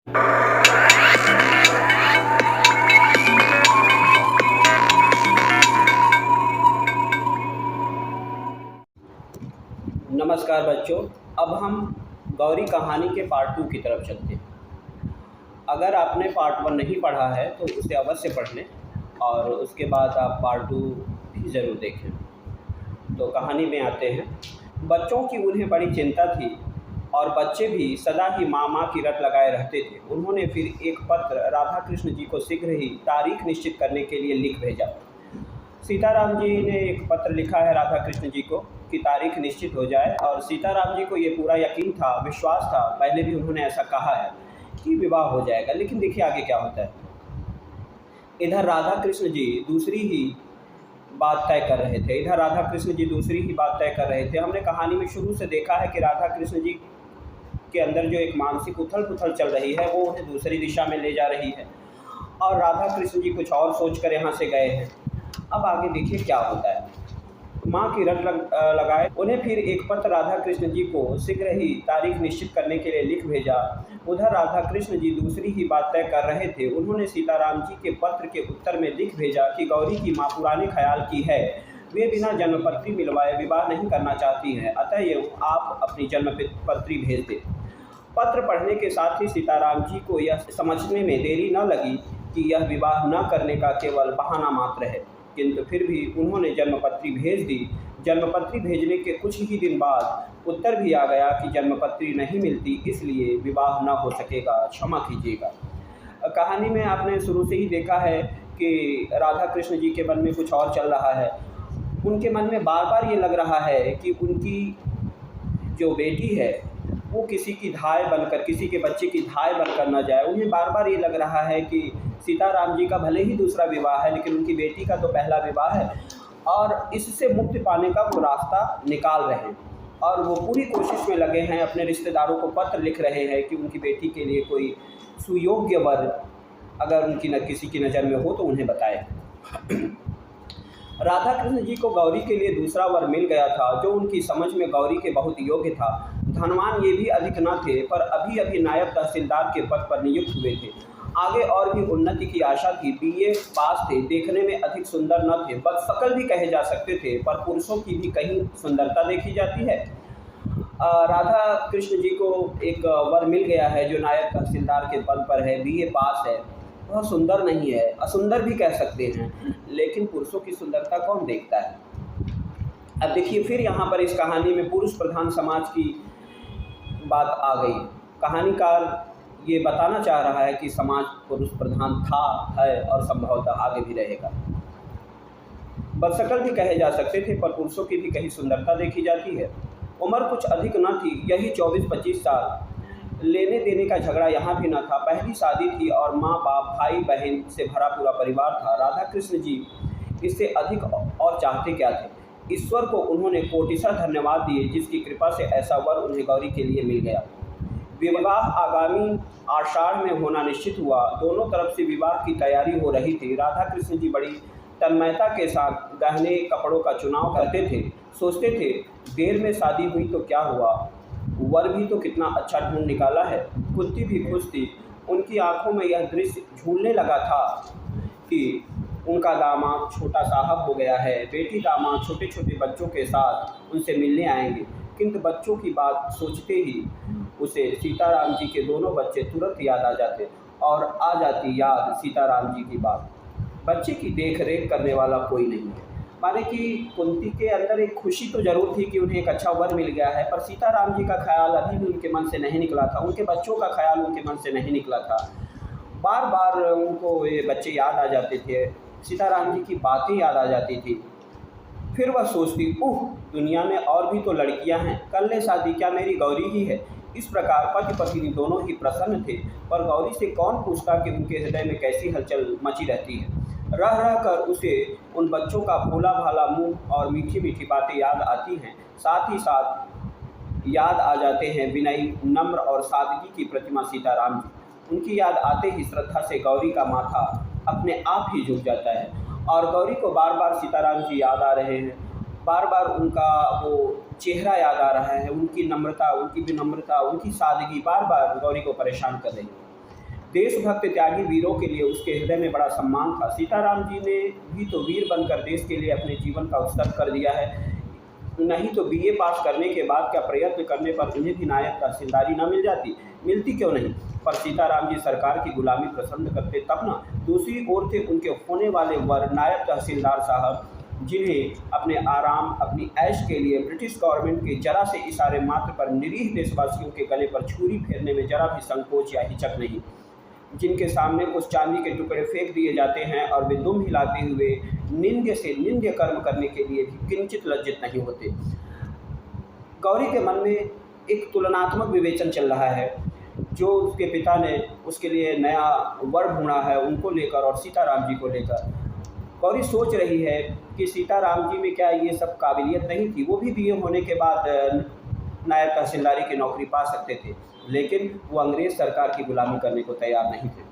नमस्कार बच्चों। अब हम गौरी कहानी के पार्ट 2 की तरफ चलते हैं। अगर आपने पार्ट 1 नहीं पढ़ा है तो उसे अवश्य पढ़ लें और उसके बाद आप पार्ट 2 भी ज़रूर देखें। तो कहानी में आते हैं। बच्चों की उन्हें बड़ी चिंता थी और बच्चे भी सदा ही माँ माँ की रट लगाए रहते थे। उन्होंने फिर एक पत्र राधा कृष्ण जी को शीघ्र ही तारीख निश्चित करने के लिए लिख भेजा। सीताराम जी ने एक पत्र लिखा है राधा कृष्ण जी को कि तारीख निश्चित हो जाए, और सीताराम जी को ये पूरा यकीन था, विश्वास था, पहले भी उन्होंने ऐसा कहा है कि विवाह हो जाएगा। लेकिन देखिए आगे क्या होता है। इधर राधा कृष्ण जी दूसरी ही बात तय कर रहे थे। हमने कहानी में शुरू से देखा है कि राधा कृष्ण जी के अंदर जो एक मानसिक उथल पुथल चल रही है वो उन्हें दूसरी दिशा में ले जा रही है, और राधा कृष्ण जी कुछ और सोचकर यहाँ से गए हैं। अब आगे देखिए क्या होता है। माँ की रट लगाए उन्हें फिर एक पत्र राधा कृष्ण जी को शीघ्र ही तारीख निश्चित करने के लिए लिख भेजा। उधर राधा कृष्ण जी दूसरी ही बात तय कर रहे थे। उन्होंने सीताराम जी के पत्र के उत्तर में लिख भेजा कि गौरी की माँ पुराने ख्याल की है, वे बिना जन्मपत्री मिलवाए विवाह नहीं करना चाहती हैं, अतएव आप अपनी जन्मपत्री भेज दें। पत्र पढ़ने के साथ ही सीताराम जी को यह समझने में देरी न लगी कि यह विवाह न करने का केवल बहाना मात्र है, किंतु फिर भी उन्होंने जन्मपत्री भेज दी। जन्मपत्री भेजने के कुछ ही दिन बाद उत्तर भी आ गया कि जन्मपत्री नहीं मिलती, इसलिए विवाह न हो सकेगा, क्षमा कीजिएगा। कहानी में आपने शुरू से ही देखा है कि राधा कृष्ण जी के मन में कुछ और चल रहा है। उनके मन में बार बार ये लग रहा है कि उनकी जो बेटी है वो किसी की धाय बनकर, किसी के बच्चे की धाय बनकर न जाए। उन्हें बार बार ये लग रहा है कि सीताराम जी का भले ही दूसरा विवाह है, लेकिन उनकी बेटी का तो पहला विवाह है, और इससे मुक्ति पाने का वो रास्ता निकाल रहे हैं। और वो पूरी कोशिश में लगे हैं, अपने रिश्तेदारों को पत्र लिख रहे हैं कि उनकी बेटी के लिए कोई सुयोग्य वर अगर उनकी किसी की नज़र में हो तो उन्हें बताए। राधा कृष्ण जी को गौरी के लिए दूसरा वर मिल गया था, जो उनकी समझ में गौरी के बहुत योग्य था। धनवान ये भी अधिक न थे, पर अभी अभी नायब तहसीलदार के पद पर नियुक्त हुए थे। आगे और भी उन्नति की आशा थी। बीए पास थे, देखने में अधिक सुंदर न थे, बदशक्ल भी कहे जा सकते थे, पर पुरुषों की भी कहीं सुंदरता देखी जाती है। राधा कृष्ण जी को एक वर मिल गया है जो नायब तहसीलदार के पद पर है, बीए पास है, वह सुंदर नहीं है, असुंदर भी कह सकते हैं, लेकिन पुरुषों की सुंदरता कौन देखता है। अब देखिए फिर यहाँ पर इस कहानी में पुरुष प्रधान समाज की बात आ गई। कहानीकार ये बताना चाह रहा है कि समाज पुरुष प्रधान था, है और संभवतः आगे भी रहेगा। बदशक्ल भी कहे जा सकते थे, पर पुरुषों की भी कहीं सुंदरता देखी जाती है। उम्र कुछ अधिक न थी, यही 24-25 साल। लेने देने का झगड़ा यहाँ भी न था। पहली शादी थी और माँ बाप भाई बहन से भरा पूरा परिवार था। राधा कृष्ण जी इससे अधिक और चाहते क्या थे। ईश्वर को उन्होंने कोटिशा धन्यवाद दिए, जिसकी कृपा से ऐसा वर उन्हें गौरी के लिए मिल गया। विवाह आगामी आषाढ़ में होना निश्चित हुआ। दोनों तरफ से विवाह की तैयारी हो रही थी। राधा कृष्ण जी बड़ी तन्मयता के साथ गहने कपड़ों का चुनाव करते थे। सोचते थे देर में शादी हुई तो क्या हुआ, वर भी तो कितना अच्छा ढूंढ निकाला है। कुत्ती भी खुश थी। उनकी आंखों में यह दृश्य झूलने लगा था कि उनका दामाद छोटा साहब हो गया है। बेटी दामाद छोटे छोटे बच्चों के साथ उनसे मिलने आएंगे, किंतु बच्चों की बात सोचते ही उसे सीताराम जी के दोनों बच्चे तुरंत याद आ जाते, और आ जाती याद सीताराम जी की बात। बच्चे की देख रेख करने वाला कोई नहीं है। माने कि कुंती के अंदर एक खुशी तो ज़रूर थी कि उन्हें एक अच्छा वर मिल गया है, पर सीताराम जी का ख्याल अभी भी उनके मन से नहीं निकला था। उनके बच्चों का ख्याल उनके मन से नहीं निकला था। बार बार उनको ये बच्चे याद आ जाते थे, सीताराम जी की बातें याद आ जाती थी। फिर वह सोचती, दुनिया में और भी तो लड़कियां हैं, कर ले शादी, क्या मेरी गौरी ही है। इस प्रकार पति पत्नी दोनों ही प्रसन्न थे, पर गौरी से कौन पूछता कि उनके हृदय में कैसी हलचल मची रहती है। रह रह कर उसे उन बच्चों का भोला भाला मुंह और मीठी मीठी बातें याद आती हैं। साथ ही साथ याद आ जाते हैं विनयी, नम्र और सादगी की प्रतिमा सीताराम जी। उनकी याद आते ही श्रद्धा से गौरी का माथा अपने आप ही झुक जाता है, और गौरी को बार बार सीताराम जी याद आ रहे हैं। बार बार उनका वो चेहरा याद आ रहा है, उनकी नम्रता, उनकी विनम्रता, उनकी सादगी बार बार गौरी को परेशान कर रही है। देशभक्त त्यागी वीरों के लिए उसके हृदय में बड़ा सम्मान था। सीताराम जी ने भी तो वीर बनकर देश के लिए अपने जीवन का उत्सर्ग कर दिया है। नहीं तो बीए पास करने के बाद क्या प्रयत्न करने पर उन्हें भी नायब तहसीलदारी न मिल जाती? मिलती क्यों नहीं? पर सीताराम जी सरकार की गुलामी पसंद करते तब ना। दूसरी ओर थे उनके होने वाले वर नायब तहसीलदार साहब, जिन्हें अपने आराम, अपनी ऐश के लिए ब्रिटिश गवर्नमेंट के जरा से इशारे मात्र पर निरीह देशवासियों के गले पर छुरी फेरने में जरा भी संकोच या हिचक नहीं, जिनके सामने कुछ चांदी के टुकड़े फेंक दिए जाते हैं और वे दुम हिलाते हुए निंद्य से निंद्य कर्म करने के लिए भी किंचित लज्जित नहीं होते। गौरी के मन में एक तुलनात्मक विवेचन चल रहा है। जो उसके पिता ने उसके लिए नया वर ढूंढा है उनको लेकर और सीताराम जी को लेकर। गौरी सोच रही है कि सीताराम जी में क्या ये सब काबिलियत नहीं थी? वो भी बीए होने के बाद नायब तहसीलदारी की नौकरी पा सकते थे, लेकिन वो अंग्रेज़ सरकार की गुलामी करने को तैयार नहीं थे।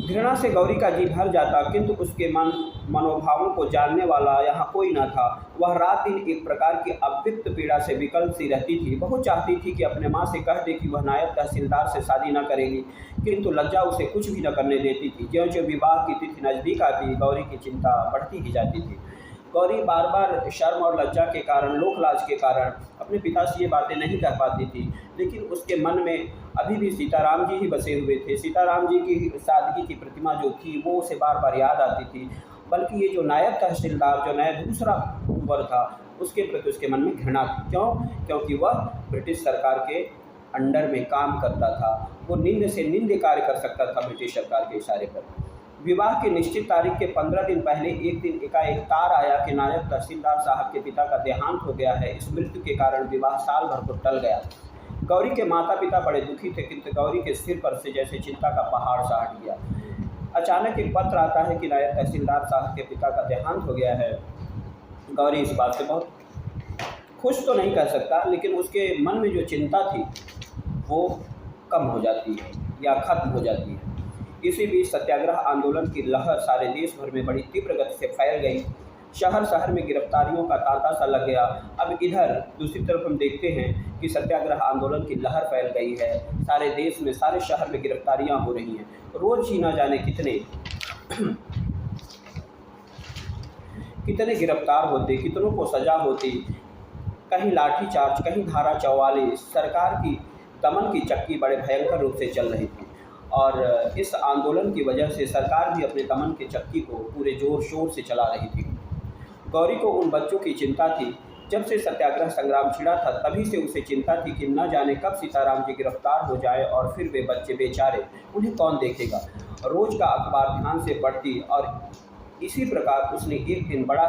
घृणा से गौरी का जी भर जाता, किंतु उसके मनोभावों को जानने वाला यहाँ कोई न था। वह रात दिन एक प्रकार की अव्यक्त पीड़ा से विकल सी रहती थी। बहुत चाहती थी कि अपने माँ से कह दे कि वह नायब तहसीलदार से शादी न करेगी, किंतु लज्जा उसे कुछ भी न करने देती थी। ज्यों-ज्यों विवाह की तिथि नज़दीक आती, गौरी की चिंता बढ़ती ही जाती थी। गौरी बार बार शर्म और लज्जा के कारण, लोक लाज के कारण अपने पिता से ये बातें नहीं कह पाती थी, लेकिन उसके मन में अभी भी सीताराम जी ही बसे हुए थे। सीताराम जी की सादगी की प्रतिमा जो थी वो उसे बार बार याद आती थी। बल्कि ये जो नायब तहसीलदार, जो नया दूसरा वर था, उसके प्रति उसके मन में घृणा थी। क्यों? क्योंकि वह ब्रिटिश सरकार के अंडर में काम करता था। वो निंद से निंद कार्य कर सकता था ब्रिटिश सरकार के इशारे पर। विवाह की निश्चित तारीख के 15 दिन पहले एक दिन एकाएक तार आया कि नायब तहसीलदार साहब के पिता का देहांत हो गया है। इस मृत्यु के कारण विवाह साल भर को टल गया। गौरी के माता पिता बड़े दुखी थे, किंतु गौरी के सिर पर से जैसे चिंता का पहाड़ सा हट गया। अचानक एक पत्र आता है कि नायब तहसीलदार साहब के पिता का देहांत हो गया है। गौरी इस बात से बहुत खुश तो नहीं कह सकता, लेकिन उसके मन में जो चिंता थी वो कम हो जाती है या खत्म हो जाती है। इसी बीच सत्याग्रह आंदोलन की लहर सारे देश भर में बड़ी तीव्र गति से फैल गई। शहर शहर में गिरफ्तारियों का तांता सा लग गया। अब इधर दूसरी तरफ हम देखते हैं कि सत्याग्रह आंदोलन की लहर फैल गई है। सारे देश में, सारे शहर में गिरफ्तारियां हो रही हैं। रोज़ ही ना जाने कितने गिरफ्तार होते, कितनों को सज़ा होती। कहीं लाठीचार्ज, कहीं धारा 44। सरकार की दमन की चक्की बड़े भयंकर रूप से चल रही थी और इस आंदोलन की वजह से सरकार भी अपने दमन की चक्की को पूरे ज़ोर शोर से चला रही थी। गौरी को उन बच्चों की चिंता थी। जब से सत्याग्रह संग्राम छिड़ा था तभी से उसे चिंता थी कि न जाने कब सीताराम जी गिरफ्तार हो जाए और फिर वे बच्चे बेचारे, उन्हें कौन देखेगा। रोज़ का अखबार ध्यान से पढ़ती और इसी प्रकार उसने एक दिन पढ़ा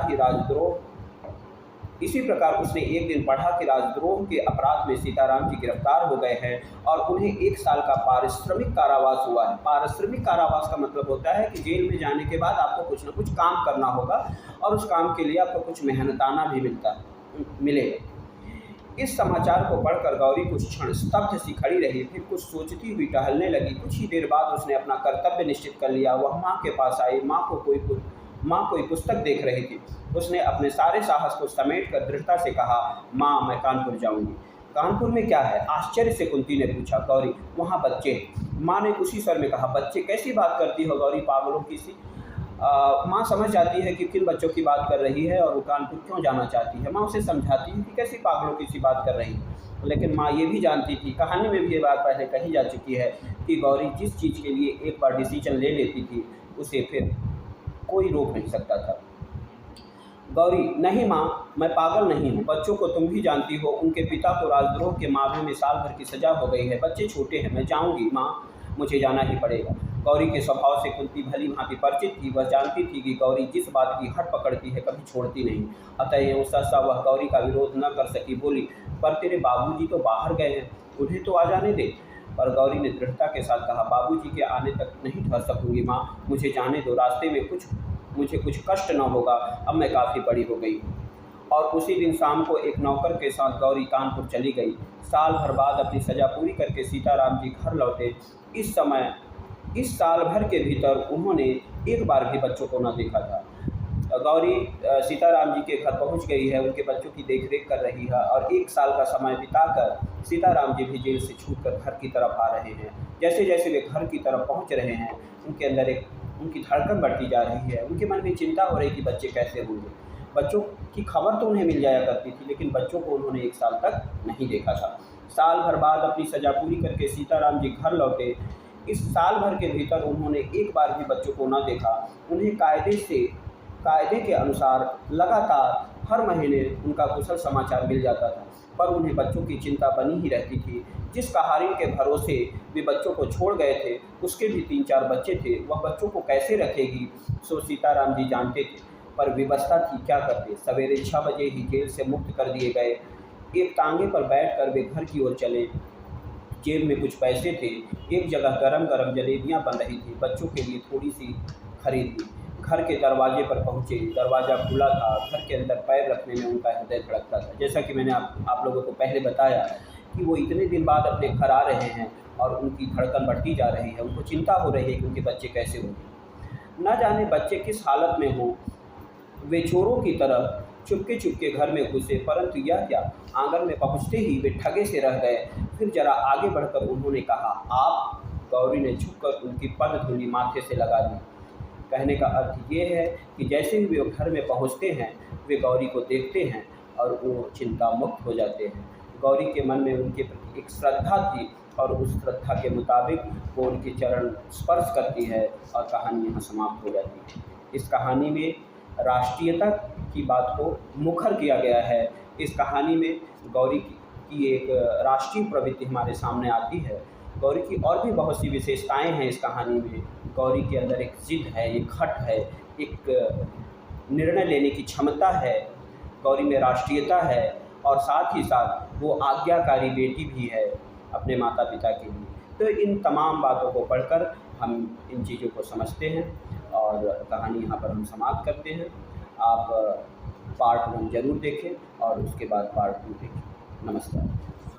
कि राजद्रोह के अपराध में सीताराम जी गिरफ्तार हो गए हैं और उन्हें 1 साल का पारिश्रमिक कारावास हुआ है। पारिश्रमिक कारावास का मतलब होता है कि जेल में जाने के बाद आपको कुछ न कुछ काम करना होगा और उस काम के लिए आपको कुछ मेहनताना भी मिलेगा। इस समाचार को पढ़कर गौरी कुछ क्षण स्तब्ध सी खड़ी रही, फिर कुछ सोचती हुई टहलने लगी। कुछ ही देर बाद उसने अपना कर्तव्य निश्चित कर लिया। वह माँ के पास आई। माँ कोई पुस्तक देख रही थी। उसने अपने सारे साहस को समेटकर दृढ़ता से कहा, माँ मैं कानपुर जाऊंगी। कानपुर में क्या है? आश्चर्य से कुंती ने पूछा। गौरी, वहाँ बच्चे। माँ ने उसी स्वर में कहा, बच्चे? कैसी बात करती हो गौरी, पागलों की सी। माँ समझ जाती है कि किन बच्चों की बात कर रही है और वो कानपुर क्यों जाना चाहती है। माँ उसे समझाती है कि कैसी पागलों की सी बात कर रही है, लेकिन माँ ये भी जानती थी, कहानी में भी ये बात पहले कही जा चुकी है, कि गौरी जिस चीज़ के लिए एक बार डिसीजन ले लेती थी उसे फिर कोई रोक नहीं सकता था। गौरी, नहीं माँ, मैं पागल नहीं हूँ। बच्चों को तुम भी जानती हो, उनके पिता को राजद्रोह के मामले में साल भर की सज़ा हो गई है। बच्चे छोटे हैं। मैं जाऊँगी माँ, मुझे जाना ही पड़ेगा। गौरी के स्वभाव से कुंती भली भांति परिचित थी। वह जानती थी कि गौरी जिस बात की हट पकड़ती है कभी छोड़ती नहीं। अतएव सहसा वह गौरी का विरोध न कर सकी। बोली, पर तेरे बाबूजी तो बाहर गए हैं, उन्हें तो आ जाने दे। पर गौरी ने दृढ़ता के साथ कहा, बाबूजी के आने तक नहीं ठहर सकूँगी माँ, मुझे जाने दो। रास्ते में मुझे कुछ कष्ट न होगा। अब मैं काफ़ी बड़ी हो गई हूँ। और उसी दिन शाम को एक नौकर के साथ गौरी कानपुर चली गई। साल भर बाद अपनी सज़ा पूरी करके सीताराम जी घर लौटे। इस साल भर के भीतर उन्होंने एक बार भी बच्चों को न देखा था। गौरी सीताराम जी के घर पहुंच गई है, उनके बच्चों की देखरेख कर रही है और 1 साल का समय बिताकर सीताराम जी भी जेल से छूटकर घर की तरफ आ रहे हैं। जैसे जैसे वे घर की तरफ पहुंच रहे हैं, उनके अंदर एक उनकी धड़कन बढ़ती जा रही है। उनके मन में चिंता हो रही कि बच्चे कैसे होंगे। बच्चों की खबर तो उन्हें मिल जाया करती थी, लेकिन बच्चों को उन्होंने 1 साल तक नहीं देखा था। साल भर बाद अपनी सज़ा पूरी करके सीताराम जी घर लौटे। इस साल भर के भीतर उन्होंने एक बार भी बच्चों को न देखा। उन्हें कायदे के अनुसार लगातार हर महीने उनका कुशल समाचार मिल जाता था, पर उन्हें बच्चों की चिंता बनी ही रहती थी। जिस कहानी के भरोसे वे बच्चों को छोड़ गए थे, उसके भी 3-4 बच्चे थे। वह बच्चों को कैसे रखेगी, सो सीताराम जी जानते थे, पर विवशता थी, क्या करते। सवेरे 6 बजे ही जेल से मुक्त कर दिए गए। एक तांगे पर बैठकर वे घर की ओर चले। जेब में कुछ पैसे थे। एक जगह गरम-गरम जलेबियाँ बन रही थी। बच्चों के लिए थोड़ी-सी खरीद ली। घर के दरवाजे पर पहुँचे। दरवाज़ा खुला था। घर के अंदर पैर रखने में उनका हृदय धड़कता था। जैसा कि मैंने आप लोगों को पहले बताया कि वो इतने दिन बाद अपने घर आ रहे हैं और उनकी धड़कन बढ़ती जा रही है। उनको चिंता हो रही है कि उनके बच्चे कैसे होंगे। न जाने बच्चे किस हालत में हों। वे चोरों की तरह चुपके-चुपके घर में घुसे, परंतु यह क्या, आंगन में पहुँचते ही वे ठगे से रह गए। फिर जरा आगे बढ़कर उन्होंने कहा, आप। गौरी ने झुककर उनकी पगधूलि माथे से लगा दी। कहने का अर्थ ये है कि जैसे ही वे घर में पहुँचते हैं, वे गौरी को देखते हैं और वो चिंता मुक्त हो जाते हैं। गौरी के मन में उनके प्रति एक श्रद्धा थी और उस श्रद्धा के मुताबिक वो उनके चरण स्पर्श करती है और कहानी यहाँ समाप्त हो जाती है। इस कहानी में राष्ट्रीयता की बात को मुखर किया गया है। इस कहानी में गौरी की एक राष्ट्रीय प्रवृत्ति हमारे सामने आती है। गौरी की और भी बहुत सी विशेषताएं हैं इस कहानी में। गौरी के अंदर एक ज़िद है, एक हठ है, एक निर्णय लेने की क्षमता है। गौरी में राष्ट्रीयता है और साथ ही साथ वो आज्ञाकारी बेटी भी है अपने माता पिता के लिए। तो इन तमाम बातों को पढ़कर हम इन चीज़ों को समझते हैं और कहानी यहाँ पर हम समाप्त करते हैं। आप पार्ट 1 ज़रूर देखें और उसके बाद पार्ट 2 देखें। नमस्कार।